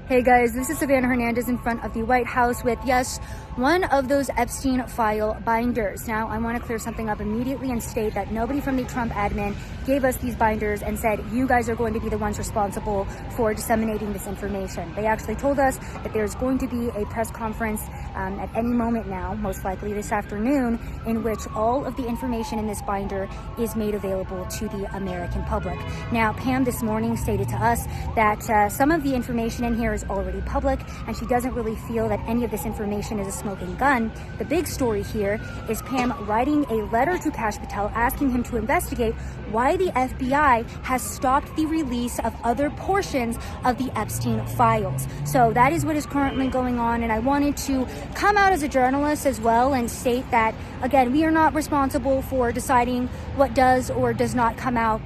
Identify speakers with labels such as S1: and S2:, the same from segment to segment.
S1: Hey guys, this is Savannah Hernandez in front of the White House with, yes, one of those Epstein file binders. Now, I want to clear something up immediately and state that nobody from the Trump admin gave us these binders and said, you guys are going to be the ones responsible for disseminating this information. They actually told us that there's going to be a press conference at any moment now, most likely this afternoon, in which all of the information in this binder is made available to the American public. Now, Pam this morning stated to us that some of the information in here is already public, and she doesn't really feel that any of this information is a smoking gun. The big story here is Pam writing a letter to Kash Patel asking him to investigate why the FBI has stopped the release of other portions of the Epstein files. So that is what is currently going on, and I wanted to come out as a journalist as well and state that, again, we are not responsible for deciding what does or does not come out.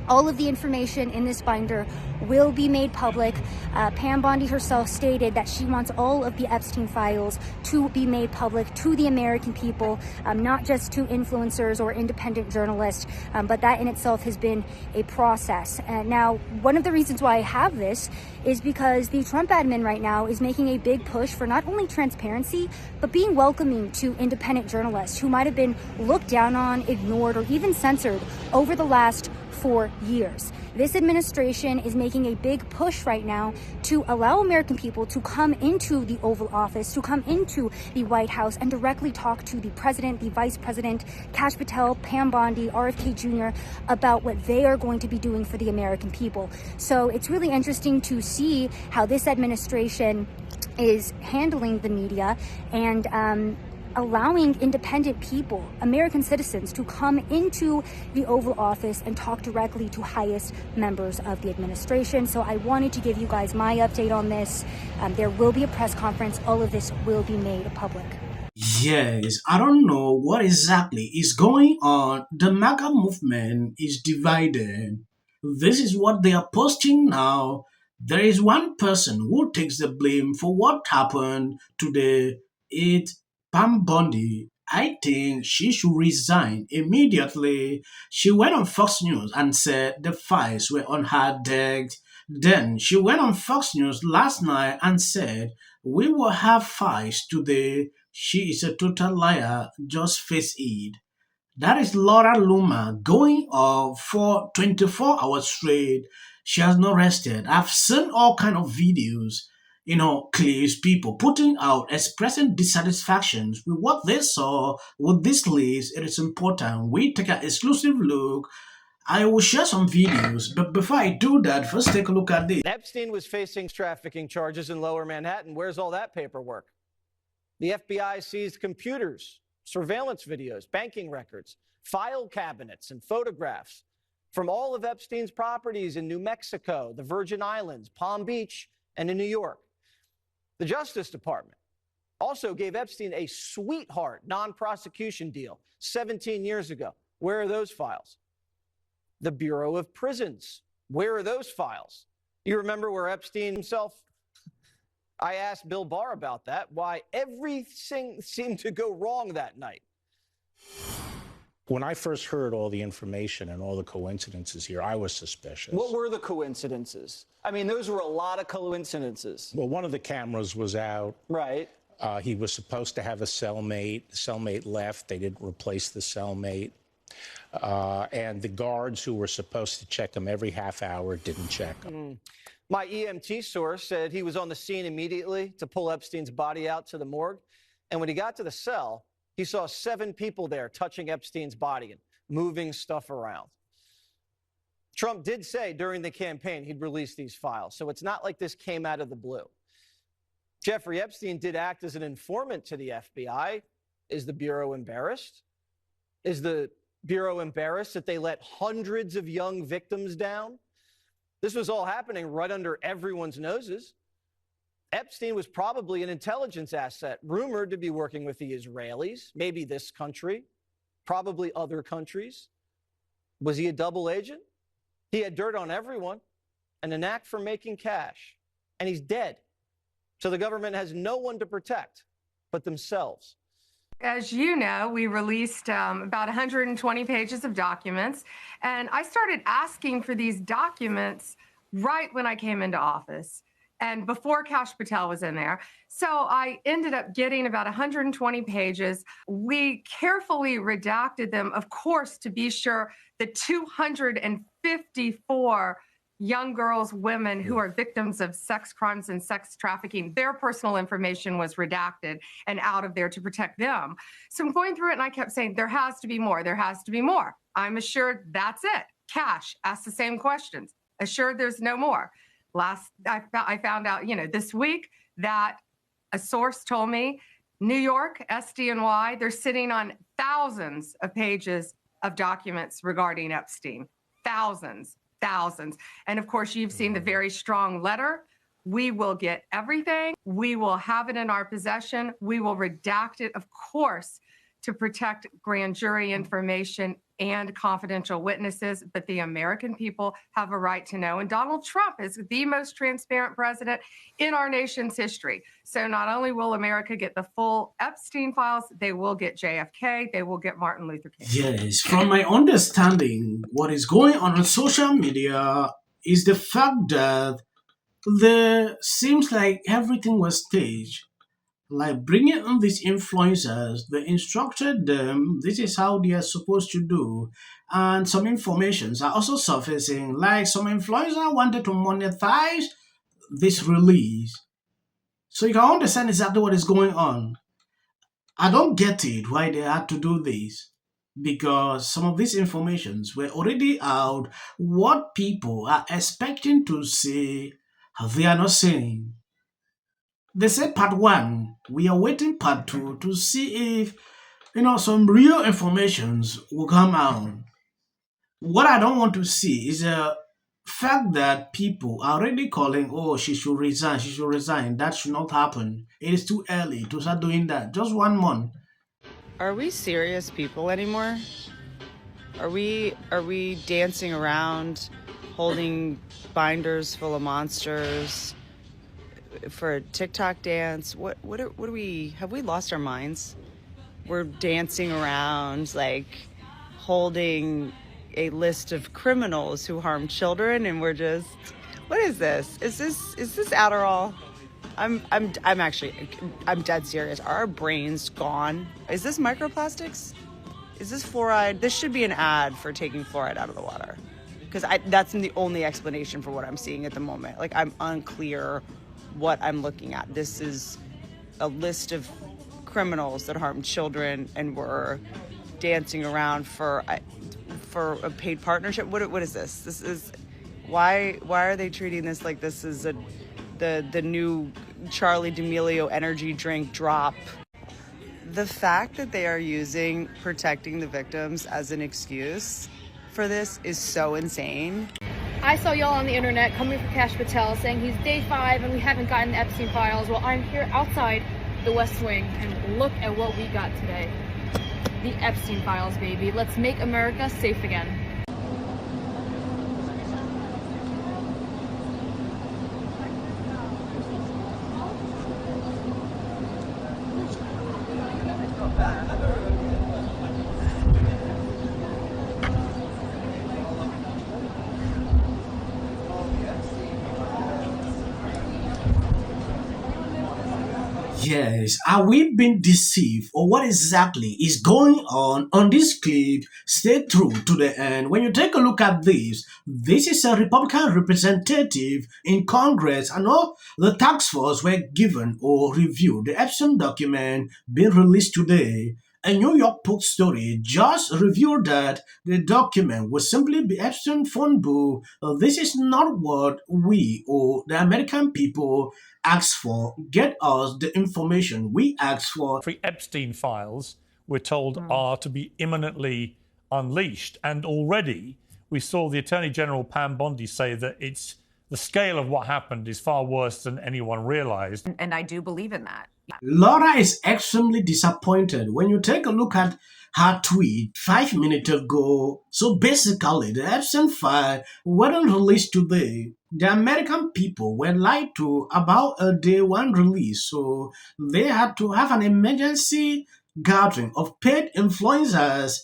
S1: All of the information in this binder will be made public. Pam Bondi herself stated that she wants all of the Epstein files to be made public to the American people, not just to influencers or independent journalists, but that in itself has been a process. Now, one of the reasons why I have this is because the Trump admin right now is making a big push for not only transparency, but being welcoming to independent journalists who might have been looked down on, ignored, or even censored over the last 4 years. This administration is making a big push right now to allow American people to come into the Oval Office, to come into the White House and directly talk to the president, the vice president, Kash Patel, Pam Bondi, RFK Jr. about what they are going to be doing for the American people. So it's really interesting to see how this administration is handling the media and allowing independent people, American citizens, to come into the Oval Office and talk directly to highest members of the administration. So I wanted to give you guys my update on this. There will be a press conference. All of this will be made public.
S2: Yes, I don't know what exactly is going on. The MAGA movement is divided. This is what they are posting now. There is one person who takes the blame for what happened today. It's Pam Bondi. I think she should resign immediately. She went on Fox News and said the files were on her desk. Then she went on Fox News last night and said, we will have files today. She is a total liar. Just face it. That is Laura Luma going off for 24 hours straight. She has not rested. I've seen all kind of videos, clips, people putting out, expressing dissatisfactions with what they saw with this list. It is important. We take an exclusive look. I will share some videos, but before I do that, first take a look at this.
S3: Epstein was facing trafficking charges in Lower Manhattan. Where's all that paperwork? The FBI seized computers, surveillance videos, banking records, file cabinets, and photographs from all of Epstein's properties in New Mexico, the Virgin Islands, Palm Beach, and in New York. The Justice Department also gave Epstein a sweetheart non-prosecution deal 17 years ago. Where are those files? The Bureau of Prisons. Where are those files? You remember where Epstein himself? I asked Bill Barr about that, why everything seemed to go wrong that night.
S4: When I first heard all the information and all the coincidences here, I was suspicious.
S3: What were the coincidences? I mean, those were a lot of coincidences.
S4: Well, one of the cameras was out.
S3: Right.
S4: He was supposed to have a cellmate. The cellmate left. They didn't replace the cellmate. And the guards who were supposed to check him every half hour didn't check him.
S3: My EMT source said he was on the scene immediately to pull Epstein's body out to the morgue. And when he got to the cell, he saw 7 people there touching Epstein's body and moving stuff around. Trump did say during the campaign he'd release these files, so it's not like this came out of the blue. Jeffrey Epstein did act as an informant to the FBI. Is the Bureau embarrassed? Is the Bureau embarrassed that they let hundreds of young victims down? This was all happening right under everyone's noses. Epstein was probably an intelligence asset, rumored to be working with the Israelis, maybe this country, probably other countries. Was he a double agent? He had dirt on everyone and a knack for making cash. And he's dead. So the government has no one to protect but themselves.
S5: As you know, we released about 120 pages of documents, and I started asking for these documents right when I came into office. and before Kash Patel was in there. So I ended up getting about 120 pages. We carefully redacted them, of course, to be sure the 254 young girls, women who are victims of sex crimes and sex trafficking, their personal information was redacted and out of there to protect them. So I'm going through it and I kept saying, there has to be more, there has to be more. I'm assured that's it. Kash asked the same questions, assured there's no more. I found out, this week that a source told me New York, SDNY, they're sitting on thousands of pages of documents regarding Epstein. Thousands. And of course, you've seen the very strong letter. We will get everything. We will have it in our possession. We will redact it, of course, to protect grand jury information and confidential witnesses, but the American people have a right to know. And Donald Trump is the most transparent president in our nation's history. So not only will America get the full Epstein files, they will get JFK, they will get Martin Luther King.
S2: Yes, from my understanding, what is going on social media is the fact that there seems like everything was staged. Like bringing in these influencers, they instructed them this is how they are supposed to do. And some informations are also surfacing, like some influencer wanted to monetize this release. So you can understand exactly what is going on. I don't get it why they had to do this. Because some of these informations were already out. What people are expecting to see, they are not saying. They said part one. We are waiting part two to see if some real informations will come out. What I don't want to see is a fact that people are already calling, oh, she should resign, she should resign. That should not happen. It is too early to start doing that. Just 1 month.
S6: Are we serious people anymore? Are we dancing around holding binders full of monsters for a TikTok dance? What are we, have we lost our minds? We're dancing around like holding a list of criminals who harm children, and we're just, what is this? Is this Adderall? I'm dead serious. Are our brains gone? Is this microplastics? Is this fluoride? This should be an ad for taking fluoride out of the water, because that's the only explanation for what I'm seeing at the moment. Like, I'm unclear what I'm looking at. This is a list of criminals that harm children, and we're dancing around for a paid partnership. What is this? This is why are they treating this like this is the new Charlie D'Amelio energy drink drop? The fact that they are using protecting the victims as an excuse for this is so insane.
S7: I saw y'all on the internet coming for Kash Patel saying he's day 5 and we haven't gotten the Epstein files. Well, I'm here outside the West Wing and look at what we got today. The Epstein files, baby. Let's make America safe again.
S2: Yes, are we being deceived or what exactly is going on this clip? Stay true to the end. When you take a look at this is a Republican representative in Congress and all the task force were given or reviewed the Epstein document being released today. A New York Post story just revealed that the document will simply be Epstein phone book. This is not what we or the American people asked for. Get us the information we asked for.
S8: Three Epstein files, we're told, are to be imminently unleashed. And already we saw the Attorney General, Pam Bondi, say that the scale of what happened is far worse than anyone realized.
S9: And I do believe in that.
S2: Laura is extremely disappointed when you take a look at her tweet 5 minutes ago. So basically, the Epstein file wasn't released today. The American people were lied to about a day 1 release, so they had to have an emergency gathering of paid influencers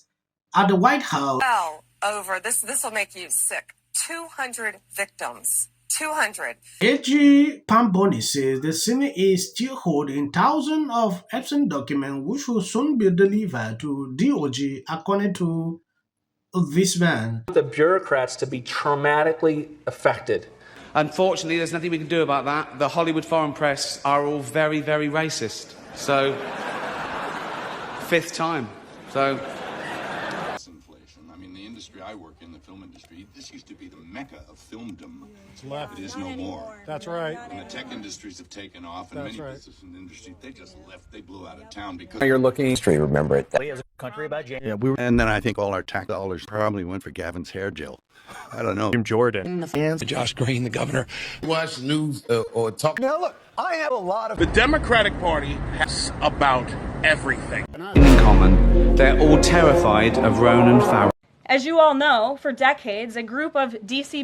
S2: at the White House.
S10: Well, over this will make you sick. 200 victims.
S9: 200.
S2: AG Bondi says the Senate is still holding thousands of Epstein documents which will soon be delivered to DOJ, according to this man.
S10: The bureaucrats to be traumatically affected.
S11: Unfortunately, there's nothing we can do about that. The Hollywood foreign press are all very, very racist. So, fifth time. So.
S12: Inflation. I mean, the industry I work in, the film industry, this used to be the mecca of filmdom.
S13: It's left.
S12: It is no more.
S13: That's right.
S12: And the tech industries have taken off, and
S13: That's
S12: many
S13: right.
S12: businesses in the industry, they just left. They blew out of town because
S10: You're looking history. Remember it.
S14: As a country about James.
S12: yeah, and then I think all our tax dollars probably went for Gavin's hair gel. I don't know.
S14: Jordan.
S12: Josh Green, the governor.
S15: Watch news or talk.
S14: Now look, I have a lot of.
S15: The Democratic Party has about everything
S11: In common, they're all terrified of Ronan Farrow.
S16: As you all know, for decades, a group of DC-based